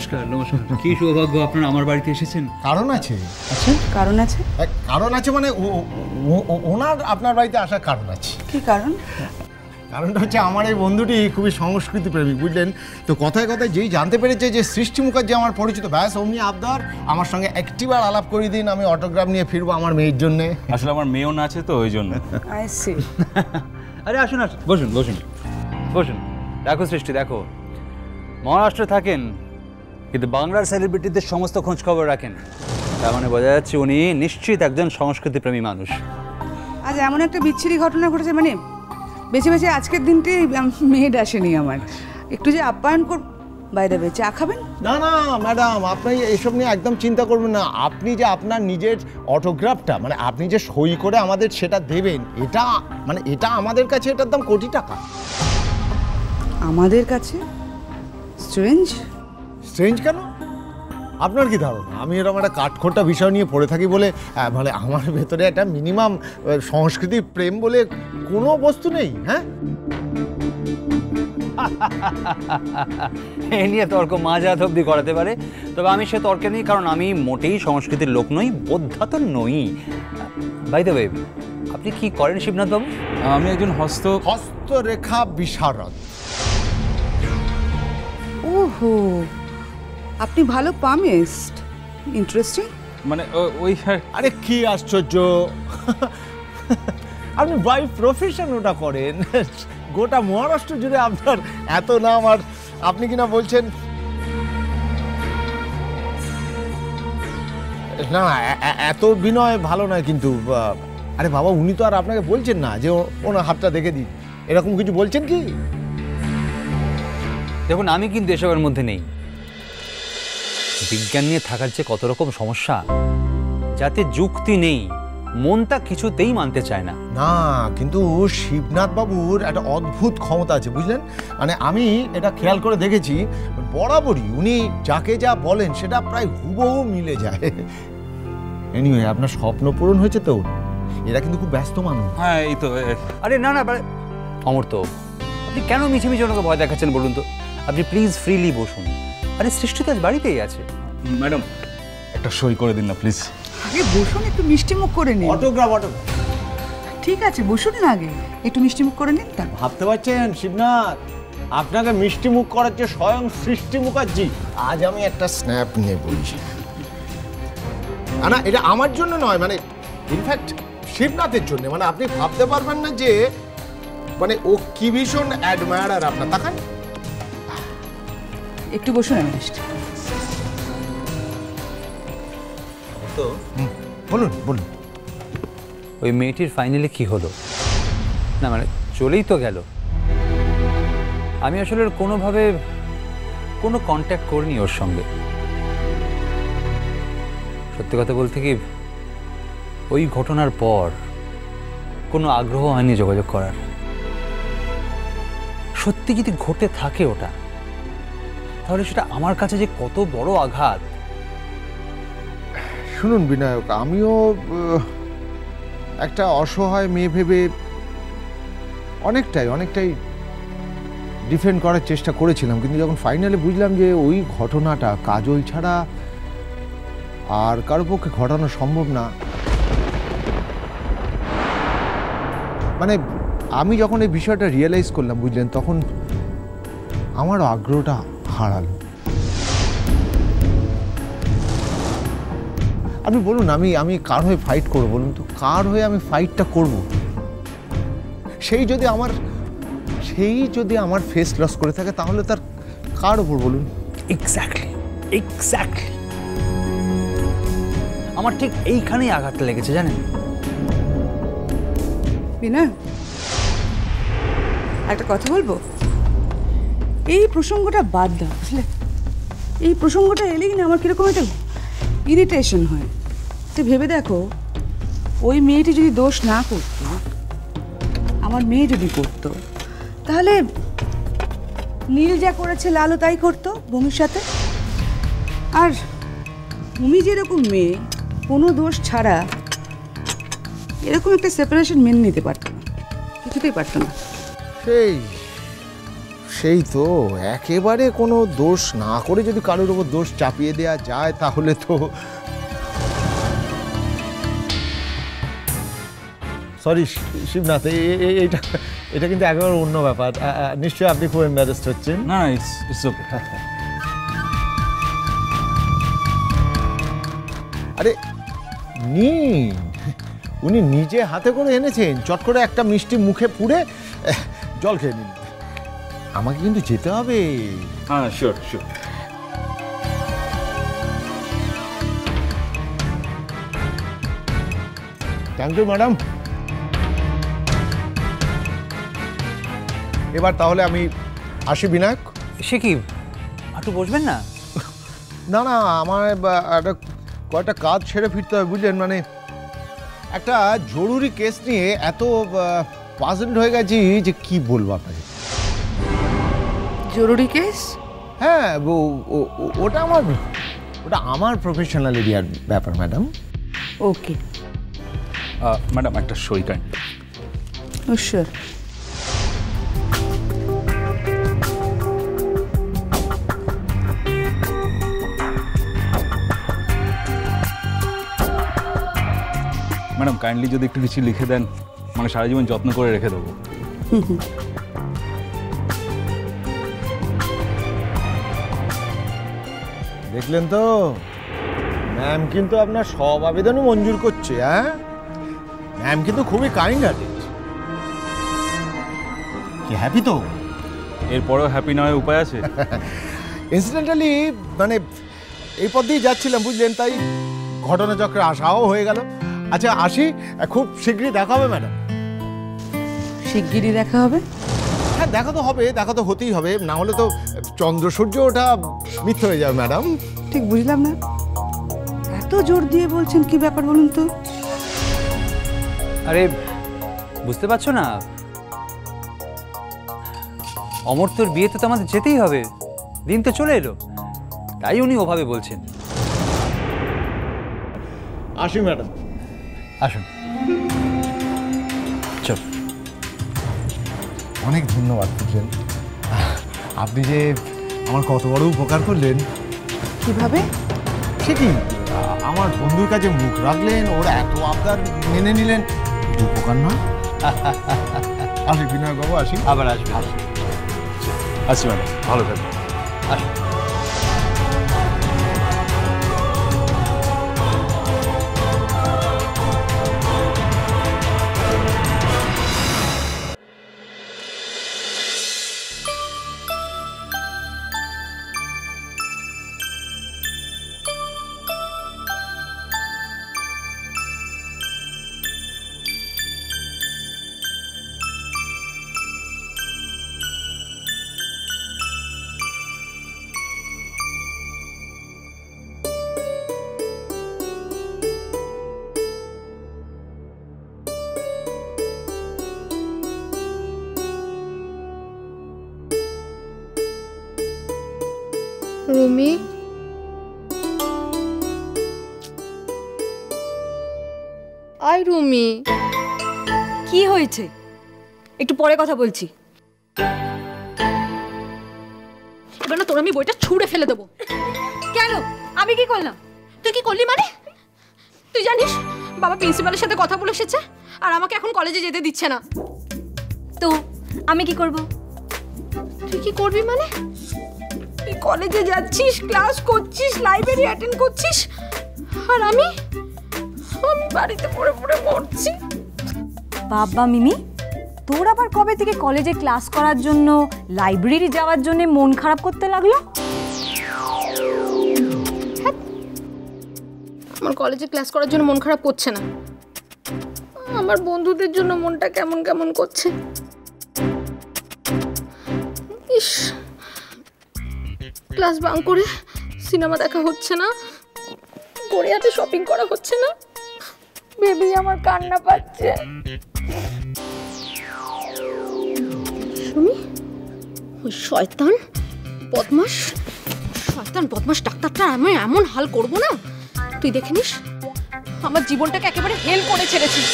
নমস্কার নমস্কার। কি সৌভাগ্য আপনারা আমার বাড়িতে এসেছেন। কারণ আছে। আচ্ছা কারণ আছে? কারণ আছে মানে ওনার আপনার বাড়িতে আসার কারণ আছে। কি কারণ? কারণটা হচ্ছে আমার এই বন্ধুটি খুবই সংস্কৃতি প্রেমিক, বুঝলেন তো। কথায় কথায় যেই জানতে পেরেছে যে সৃষ্টি মুখার্জি আমার পরিচিত, ব্যাস অমনি আবদার আমার সঙ্গে একটিবার আলাপ করিয়ে দিন, আমি অটোগ্রাফ নিয়ে ফিরবো আমার মেয়ের জন্যে। আসলে আমার মেয়েও না আছে তো ওই জন্য। I see. আরে আসুন আসুন, বসুন বসুন বসুন। দেখো সৃষ্টি, দেখো, মহারাষ্ট্রে থাকেন কিন্তু বাংলার সেলিব্রিটিদের সমস্ত খোঁজ খবর রাখেন। তার মানে বোঝা যাচ্ছে উনি নিশ্চিত একজন সংস্কৃতিপ্রেমী মানুষ। আজ এমন একটা বিচ্ছিরি ঘটনা ঘটেছে, মানে বেছে বেছে আজকের দিনটি মেয়েড আসেনি আমার, একটু যে আপ্যায়ন কর। বাইরে চা খাবেন? না না ম্যাডাম, আপনি এসব নিয়ে একদম চিন্তা করবেন না। আপনি যে আপনার নিজের অটোগ্রাফটা, মানে আপনি যে সই করে আমাদের সেটা দেবেন, এটা মানে এটা আমাদের কাছে এটার দাম কোটি টাকা। আমাদের কাছে? স্ট্রেঞ্জ। স্ট্রেঞ্জ কেন? আপনার কি ধারণা আমি এরকম একটা কাঠখোট্টা বিষয় নিয়ে পড়ে থাকি বলে মানে আমার ভেতরে একটা মিনিমাম সংস্কৃতি প্রেম বলে কোনো বস্তু নেই? হ্যাঁ, এ নিয়ে তর্ক মাঝরাত অব্দি করাতে পারে, তবে আমি সে তর্কে নেই, কারণ আমি মোটেই সংস্কৃতির লোক নই, বোদ্ধা তো নই। বাই দ্য ওয়ে, আপনি কি করেন শিবনাথ বাবু? আমি একজন হস্তরেখা বিশারদ। ওহো, আপনি ভালো পামিস্ট। ইন্টারেস্টিং। মানে ওই আরে কি আশ্চর্য, আপনি বাই প্রফেশন ওটা করেন। গোটা মহারাষ্ট্র জুড়ে আপনার এত নাম, আর আপনি কিনা বলছেন না না, এত বিনয় ভালো নয় কিন্তু। আরে বাবা, উনি তো আর আপনাকে বলছেন না যে ওনার হাতটা দেখে দিন, এরকম কিছু বলছেন কি? দেখুন, আমি কিন্তু এসবের মধ্যে নেই। বিজ্ঞান নিয়ে থাকার যে কত রকম সমস্যা, যাতে যুক্তি নেই, মন তা কিছুতেই মানতে চায় না। না, কিন্তু শিবনাথ বাবুর একটা অদ্ভুত ক্ষমতা আছে, বুঝলেন। মানে আমি এটা খেয়াল করে দেখেছি, বরাবরই উনি যাকে যা বলেন সেটা প্রায় হুবহু মিলে যায়। এনিওয়ে, আপনার স্বপ্ন পূরণ হয়েছে তো। এরা কিন্তু খুব ব্যস্ত মানুষ। হ্যাঁ, এই তো। আরে না না, অমর্ত্য, আপনি কেন মিছে মিছে ওনাকে ভয় দেখাচ্ছেন বলুন তো? আপনি প্লিজ ফ্রিলি বসুন। আরে সৃষ্টি তো আজ বাড়িতেই আছে। ম্যাডাম, একটা সই করে দিন না প্লিজ। আগে বসুন, একটু মিষ্টি মুখ করে নিন। অটোগ্রাফ। ঠিক আছে, বসুন না, আগে একটু মিষ্টি মুখ করে নিন। তা ভাবতে পারছেন শিবনাথ, আপনাকে মিষ্টি মুখ করাচ্ছে স্বয়ং সৃষ্টি মুখার্জি। আজ আমি একটা স্ন্যাপ নিয়ে বলছি। না, এটা আমার জন্য নয়, মানে ইনফ্যাক্ট শিবনাথের জন্য। মানে আপনি ভাবতে পারবেন না যে মানে ও কি ভীষণ অ্যাডমায়ারার আপনার। তাকান, একটু বসুন। আমি মিষ্টি তো বলুন বলুন। ওই মেয়েটির ফাইনালি কি হলো? না মানে চলেই তো গেল। আমি আসলে কোনোভাবে কোনো কন্ট্যাক্ট করিনি ওর সঙ্গে। সত্যি কথা বলতে কি, ওই ঘটনার পর কোনো আগ্রহ হয়নি যোগাযোগ করার। সত্যি যদি ঘটে থাকে ওটা, তাহলে সেটা আমার কাছে যে কত বড় আঘাত। শুনুন বিনায়ক, আমিও একটা অসহায় মেয়ে ভেবে অনেকটাই ডিফেন্ড করার চেষ্টা করেছিলাম, কিন্তু যখন ফাইনালি বুঝলাম যে ওই ঘটনাটা কাজল ছাড়া আর কারো পক্ষে ঘটানো সম্ভব না, মানে আমি যখন এই বিষয়টা রিয়েলাইজ করলাম, বুঝলেন, তখন আমারও আগ্রহটা হারালো। আপনি বলুন, আমি কার হয়ে ফাইট করবো বলুন তো? কার হয়ে আমি ফাইটটা করব? সেই যদি আমার ফেস লস করে থাকে, তাহলে তার কার ওপর বলুন? এক্স্যাক্টলি আমার ঠিক এইখানেই আঘাতটা লেগেছে, জানেন? বিনা, একটা কথা বলবো। এই প্রসঙ্গটা বাদ দাও, বুঝলে। এই প্রসঙ্গটা এলেই না আমার কিরকম একটা ইরিটেশন হয়। তো ভেবে দেখো, ওই মেয়েটি যদি দোষ না করতো, আমার মেয়ে যদি করতো, তাহলে নীল যা করেছে লালও তাই করতো ভূমির সাথে। আর ভূমি যেরকম মেয়ে, কোনো দোষ ছাড়া এরকম একটা সেপারেশন মেনে নিতে পারতো না, কিছুতেই পারতো না। সেই তো, একেবারে কোনো দোষ না করে যদি কারোর ওপর দোষ চাপিয়ে দেওয়া যায় তাহলে তো। সরি শিবনাথ, এটা এটা কিন্তু একেবারে অন্য ব্যাপার। নিশ্চয়ই আপনি খুব এম্বারেসড হচ্ছেন। না না, ইটস ওকে। আরে নিন, উনি নিজে হাতে করে এনেছেন, চট করে একটা মিষ্টি মুখে পুড়ে জল খেয়ে নিন। আমাকে কিন্তু যেতে হবে। হ্যাঁ, sure sure. Thank you madam. এবার তাহলে আমি আসি বিনায়ক। সে কি একটু বসবেন না? না না, আমার একটা কয়েকটা কাজ ছেড়ে ফিরতে হবে, বুঝলেন? মানে একটা জরুরি কেস নিয়ে এত পাজেন্ট হয়ে গেছি যে কি বলবো আপনাকে। জরুরি কেস? হ্যাঁ, ওটা আমার প্রফেশনাল এরিয়ার ব্যাপার ম্যাডাম। ওকে, ম্যাডাম একটা সই কাইন্ড। শিওর। ম্যাডাম কাইন্ডলি যদি একটু কিছু লিখে দেন, মানে সারা জীবন যত্ন করে রেখে দেবো। দেখলেন তো, ম্যাম কিন্তু আপনার সব আবেদনই মঞ্জুর করছে। হ্যাঁ, ম্যাম কিন্তু খুবই কাইন্ড হার্টেড। কি হ্যাপি তো? এরপরেও হ্যাপি না হয়ে উপায় আছে? ইনসিডেন্টালি মানে এই পথ দিয়ে যাচ্ছিলাম, বুঝলেন, তাই ঘটনাচক্রে আসাও হয়ে গেল। আচ্ছা আসি, খুব শীঘ্রই দেখা হবে ম্যাডাম। শিগগিরই দেখা হবে? হ্যাঁ, দেখা তো হবে, দেখা তো হতেই হবে, না হলে তো চন্দ্র সূর্য ওটা মিথ্যে হয়ে যাবে ম্যাডাম। ঠিক বুঝলাম না, এত জোর দিয়ে বলছেন, কি ব্যাপার বলুন তো? আরে বুঝতে পারছো না, অমর্ত্যর বিয়েতে তো আমাদের যেতেই হবে, দিন তো চলে এলো, তাই উনি ওভাবে বলছেন। আসি ম্যাডাম। আসুন, চল। অনেক ধন্যবাদ, বুঝলেন, আপনি যে আমার কত বড় উপকার করলেন। কিভাবে? সে কি, আমার বন্ধুর কাছে মুখ রাখলেন, ওরা এত আবদার মেনে নিলেন, উপকার না? আসি বিনয় বাবু, আসি। আবার আসবে। আচ্ছা ম্যাডাম, ভালো থাকবেন। আসুন। রুমি, আয় রুমি। কি হয়েছে? একটু পরে কথা বলছি। এবার না তোর আমি বইটা ছুঁড়ে ফেলে দেবো। কেন? আমি কি করলাম? তুই কি করলি মানে? তুই জানিস বাবা প্রিন্সিপালের সাথে কথা বলে এসেছে আর আমাকে এখন কলেজে যেতে দিচ্ছে না। তো আমি কি করব? তুই কি করবি মানে? তুই কলেজে যাচ্ছিস, ক্লাস করছিস, লাইব্রেরি অ্যাটেন্ড করছিস, আর আমি বাড়িতে পড়ে পড়ে মরছি। বাবা মিমি, তোর আবার কবে থেকে কলেজে ক্লাস করার জন্য, লাইব্রেরি যাওয়ার জন্য মন খারাপ করতে লাগলো? আমার কলেজে ক্লাস করার জন্য মন খারাপ করছে না, আমার বন্ধুদের জন্য মনটা কেমন কেমন করছে। ইস, ক্লাস বাঙ্ক করে সিনেমা দেখা হচ্ছে না, গড়িয়াহাটে শপিং করা হচ্ছে না, ভেবেই আমার কান্না পাচ্ছে। শুনি ওই শয়তান বদমাস ডাক্তারটা আমি এমন হাল করবো না, তুই দেখে নিস। আমার জীবনটাকে একেবারে হেল করে ছেড়েছিস।